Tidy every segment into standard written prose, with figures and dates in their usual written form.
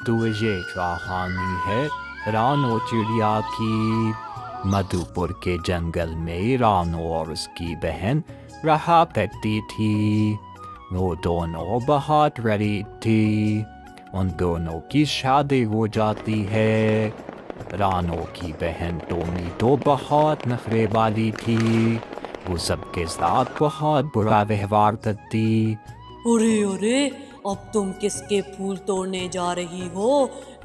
तो ये कहानी है रानो चिड़िया की। मधुपुर के जंगल में रानो और उसकी बहन रहा करती थी। वो दोनों बहुत गरीब थी। उन दोनों की शादी हो जाती है। रानो की बहन टोनी तो बहुत नखरे वाली थी। वो सबके साथ बहुत बुरा व्यवहार करती। अरे अरे, अब तुम किसके फूल तोड़ने जा रही हो?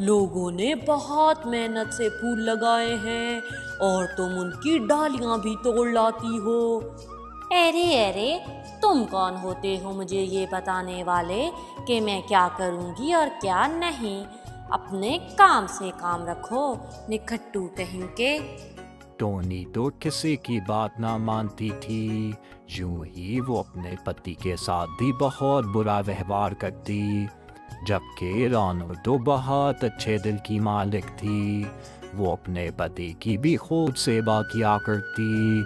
लोगों ने बहुत मेहनत से फूल लगाए हैं और तुम उनकी डालियां भी तोड़ लाती हो। अरे अरे, तुम कौन होते हो मुझे ये बताने वाले कि मैं क्या करूँगी और क्या नहीं? अपने काम से काम रखो, निखट्टू कहीं के। टोनी तो किसी की बात ना मानती थी। यूं ही वो अपने पति के साथ भी बहुत बुरा व्यवहार करती। जबकि रानो तो बहुत अच्छे दिल की मालिक थी। वो अपने पति की भी खूब सेवा किया करती।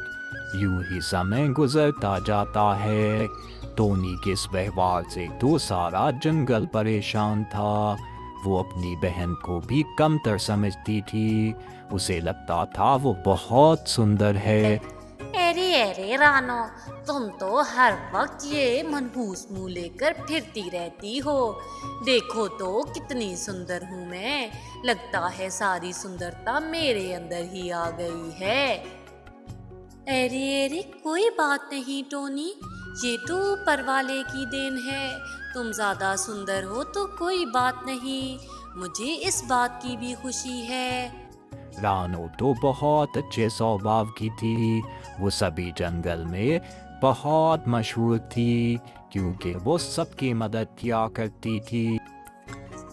यूं ही समय गुजरता जाता है। टोनी के इस व्यवहार से तो सारा जंगल परेशान था। वो अपनी बहन को भी कमतर समझती थी। उसे लगता था वो बहुत सुंदर है। अरे अरे रानो, तुम तो हर वक्त ये मनहूस मुंह लेकर फिरती रहती हो। देखो तो कितनी सुंदर हूँ मैं। लगता है सारी सुंदरता मेरे अंदर ही आ गई है। अरे अरे, कोई बात नहीं टोनी, ये तो ऊपर वाले की देन है। तुम ज्यादा सुंदर हो तो कोई बात नहीं, मुझे इस बात की भी खुशी है। रानो तो बहुत अच्छे स्वभाव की थी। वो सभी जंगल में बहुत मशहूर थी क्योंकि वो सबकी मदद किया करती थी।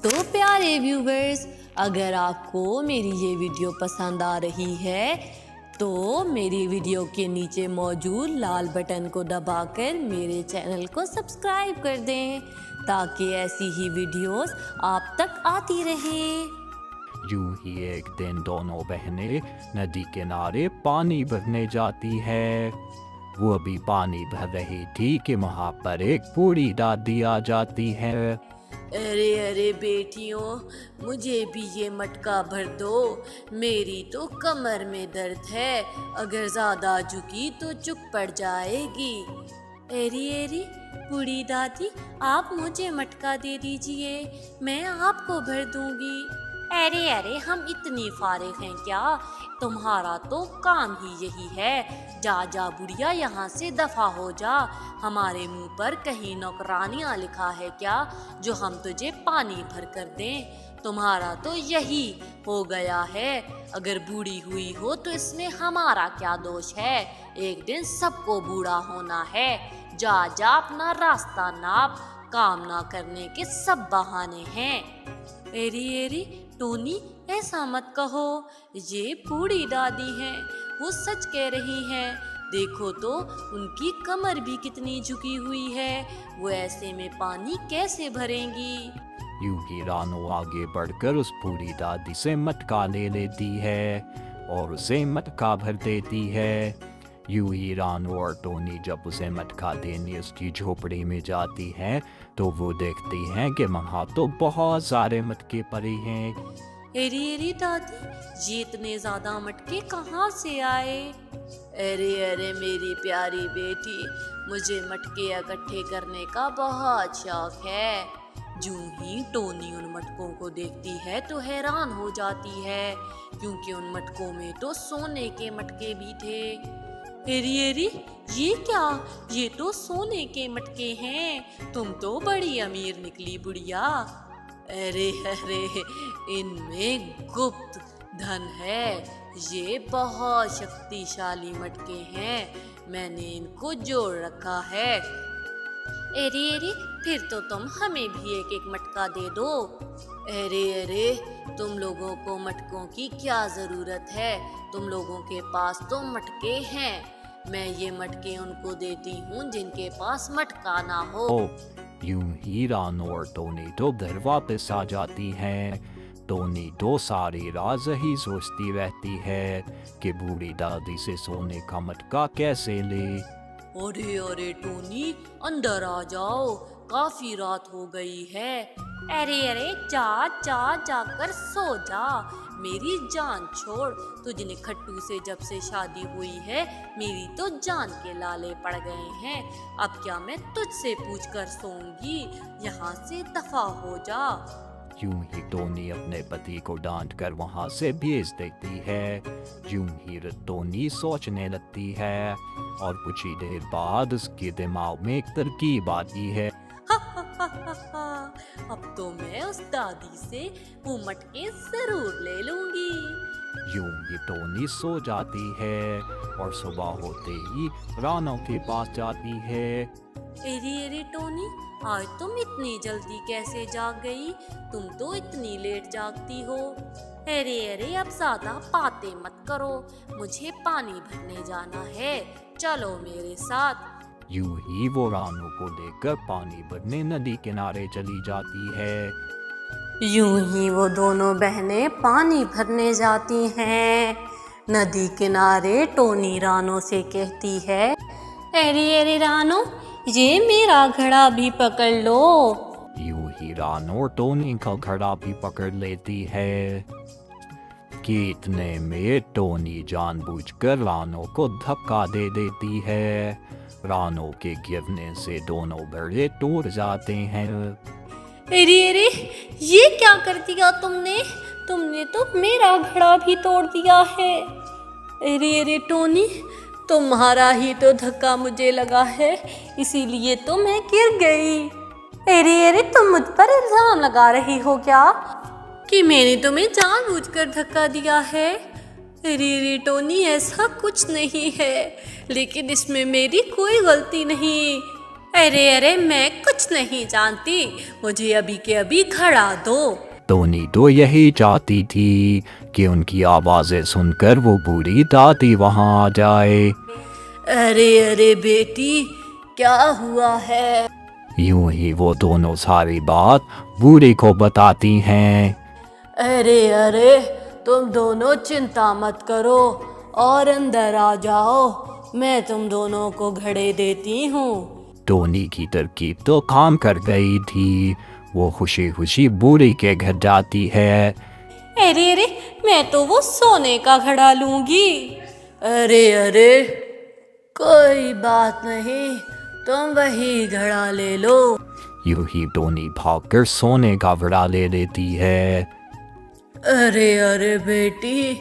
तो प्यारे व्यूवर्स, अगर आपको मेरी ये वीडियो पसंद आ रही है तो मेरी वीडियो के नीचे मौजूद लाल बटन को दबाकर मेरे चैनल को सब्सक्राइब कर दें ताकि ऐसी ही वीडियोस आप तक आती रहें। यूं ही एक दिन दोनों बहनें नदी किनारे पानी भरने जाती है। वो भी पानी भर रही थी कि वहाँ पर एक बूढ़ी दादी आ जाती है। अरे अरे बेटियों, मुझे भी ये मटका भर दो। मेरी तो कमर में दर्द है, अगर ज़्यादा झुकी तो चुक पड़ जाएगी। अरे अरे बूढ़ी दादी, आप मुझे मटका दे दीजिए, मैं आपको भर दूंगी। अरे अरे, हम इतनी फारिग हैं क्या? तुम्हारा तो काम ही यही है। जा जा बुढ़िया, यहाँ से दफा हो जा। हमारे मुंह पर कहीं नौकरानियाँ लिखा है क्या जो हम तुझे पानी भर कर दें? तुम्हारा तो यही हो गया है। अगर बूढ़ी हुई हो तो इसमें हमारा क्या दोष है? एक दिन सबको बूढ़ा होना है। जा जा अपना रास्ता नाप, काम ना करने के सब बहाने हैं। अरे अरे टोनी, ऐसा मत कहो, ये बूढ़ी दादी हैं, वो सच कह रही हैं। देखो तो उनकी कमर भी कितनी झुकी हुई है, वो ऐसे में पानी कैसे भरेंगी? यूं ही रानो आगे बढ़कर उस बूढ़ी दादी से मटका ले लेती है और उसे मटका भर देती है। यूं ही रानो और टोनी जब उसे मटका देने उसकी झोपड़ी में जाती हैं तो वो देखती हैं कि वहाँ तो बहुत सारे मटके पड़े हैं। अरे अरे दादी, ये इतने ज्यादा मटके कहाँ से आए? अरे अरे मेरी प्यारी बेटी, मुझे मटके इकट्ठे करने का बहुत शौक है। जूं ही टोनी उन मटकों को देखती है तो हैरान हो जाती है क्योंकि उन मटकों में तो सोने के मटके भी थे। अरे अरे, ये क्या? ये तो सोने के मटके हैं। तुम तो बड़ी अमीर निकली बुढ़िया। अरे अरे, इनमें गुप्त धन है। ये बहुत शक्तिशाली मटके हैं, मैंने इनको जोड़ रखा है। अरे अरे, फिर तो तुम हमें भी एक एक मटका दे दो। अरे अरे, तुम लोगों को मटकों की क्या ज़रूरत है? तुम लोगों के पास तो मटके हैं। मैं ये मटके उनको देती हूँ जिनके पास मटका ना हो। यूं ही रानो और टोनी तो घर वापस आ जाती हैं। टोनी तो सारी रात ही सोचती रहती है कि बूढ़ी दादी से सोने का मटका कैसे ले। अरे अरे टोनी, अंदर आ जाओ। काफी रात हो गई है। अरे अरे जा जा जाकर सो जा, मेरी जान छोड़। तुझने खट्टू से जब से शादी हुई है मेरी तो जान के लाले पड़ गए हैं। अब क्या मैं तुझसे पूछ कर सोऊंगी, यहाँ से दफा हो जा। यूं ही टोनी अपने पति को डांट कर वहां से भेज देती है। यूं ही टोनी सोचने लगती है और कुछ ही देर बाद उसके दिमाग में एक तरकीब आती है। अब तो मैं उस दादी से वो मटके जरूर ले लूंगी। यूं ही टोनी सो जाती है और सुबह होते ही रानो के पास जाती है। अरे अरे टोनी, आज तुम इतनी जल्दी कैसे जाग गई? तुम तो इतनी लेट जागती हो। अरे अरे अब ज्यादा बातें मत करो, मुझे पानी भरने जाना है, चलो मेरे साथ। यूं ही वो रानो को लेकर पानी भरने नदी किनारे चली जाती है। यूं ही वो दोनों बहनें पानी भरने जाती हैं। नदी किनारे टोनी रानो से कहती है, अरे अरे रानो, ये मेरा घड़ा भी पकड़ लो। यूं ही रानो टोनी का घड़ा भी पकड़ लेती है कि इतने में टोनी जानबूझकर रानो को धक्का दे देती है। रानो के गिरने से दोनों घड़े टूट जाते हैं। अरे अरे, ये क्या कर दिया तुमने? तुमने तो मेरा घड़ा भी तोड़ दिया है। अरे अरे टोनी, तुम्हारा ही तो धक्का मुझे लगा है, इसीलिए तो मैं गिर गई। अरे अरे, तुम मुझ पर इल्जाम लगा रही हो क्या कि मैंने तुम्हें जानबूझकर धक्का दिया है? अरे अरे टोनी, ऐसा कुछ नहीं है, लेकिन इसमें मेरी कोई गलती नहीं। अरे अरे, मैं कुछ नहीं जानती, मुझे अभी के अभी घड़ा दो। टोनी तो यही चाहती थी कि उनकी आवाजें सुनकर वो बूढ़ी दादी वहां आ जाए। अरे अरे बेटी, क्या हुआ है? यूं ही वो दोनों सारी बात बूढ़ी को बताती हैं। अरे अरे, तुम दोनों चिंता मत करो और अंदर आ जाओ, मैं तुम दोनों को घड़े देती हूँ। टोनी की तरकीब तो काम कर गई थी। वो खुशी खुशी बूढ़ी के घर जाती है। अरे अरे, मैं तो वो सोने का घड़ा लूंगी। अरे अरे, कोई बात नहीं, तुम वही घड़ा ले लो। यूं ही टोनी भागकर सोने का घड़ा ले लेती है। अरे अरे बेटी,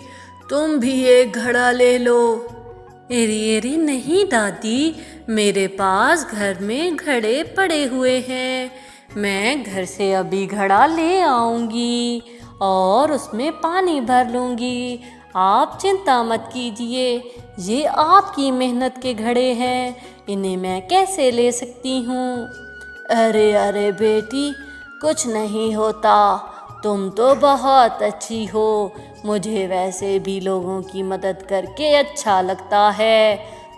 तुम भी एक घड़ा ले लो। अरे अरे नहीं दादी, मेरे पास घर में घड़े पड़े हुए हैं, मैं घर से अभी घड़ा ले आऊंगी और उसमें पानी भर लूंगी। आप चिंता मत कीजिए, ये आपकी मेहनत के घड़े हैं, इन्हें मैं कैसे ले सकती हूँ। अरे अरे बेटी, कुछ नहीं होता, तुम तो बहुत अच्छी हो, मुझे वैसे भी लोगों की मदद करके अच्छा लगता है,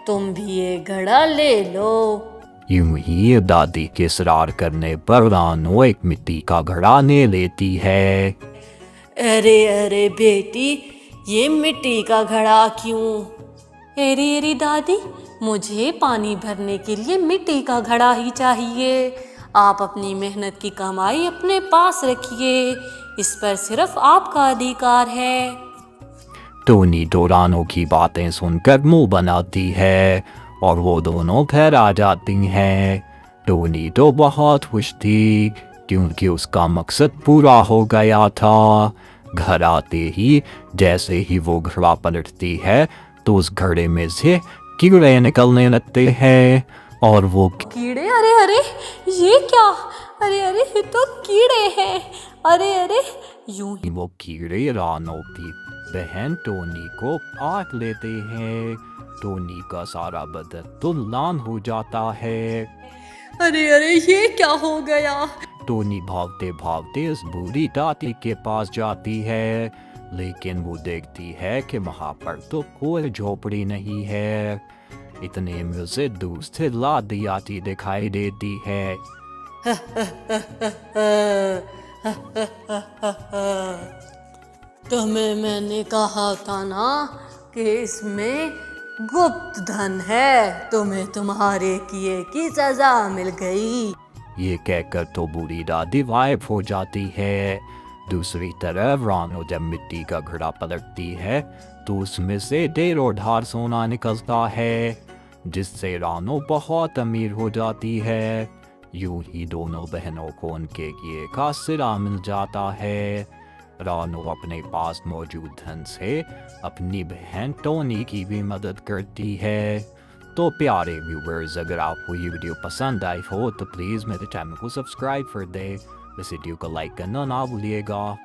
तुम भी ये घड़ा ले लो। यूं ही दादी के इसरार करने पर रानो एक मिट्टी का घड़ा ले लेती है। अरे अरे बेटी, ये मिट्टी का घड़ा क्यों? अरे अरे दादी, मुझे पानी भरने के लिए मिट्टी का घड़ा ही चाहिए। आप अपनी मेहनत की कमाई अपने पास रखिए, इस पर सिर्फ आपका अधिकार है। टोनी तो रानो की बातें सुनकर मुंह बनाती है और वो दोनों घर आ जाती हैं। टोनी तो बहुत खुश थी क्योंकि उसका मकसद पूरा हो गया था। घर आते ही जैसे ही वो घड़ा पलटती है तो उस घड़े में से कीड़े निकलने लगते हैं और वो कीड़े? अरे अरे, ये क्या? अरे अरे, ये तो कीड़े हैं। अरे अरे, यूं ही वो कीड़े रानो की बहन टोनी को काट लेते हैं। टोनी का सारा बदन तो लाल हो जाता है। अरे अरे, ये क्या हो गया? टोनी भागते भागते उस बूढ़ी दादी के पास जाती है, लेकिन वो देखती है कि वहाँ पर तो कोई झोपड़ी नहीं है। इतने में उसे दूर से लादी आती दिखाई देती है। तुम्हें मैंने कहा था ना कि इसमें गुप्त धन है, तुम्हें तुम्हारे किए की सजा मिल गई। ये कहकर तो बूढ़ी दादी गायब हो जाती है। दूसरी तरफ रानो जब मिट्टी का घड़ा पलटती है तो उसमें से ढेर और ढार सोना निकलता है, जिससे रानो बहुत अमीर हो जाती है। यूं ही दोनों बहनों को उनके किए का सिरा मिल जाता है। रानो अपने पास मौजूद धन से अपनी बहन टोनी की भी मदद करती है। तो प्यारे व्यूवर्स, अगर आपको ये वीडियो पसंद आई हो तो प्लीज़ मेरे चैनल को सब्सक्राइब कर दें। इस वीडियो को लाइक करना ना भूलिएगा।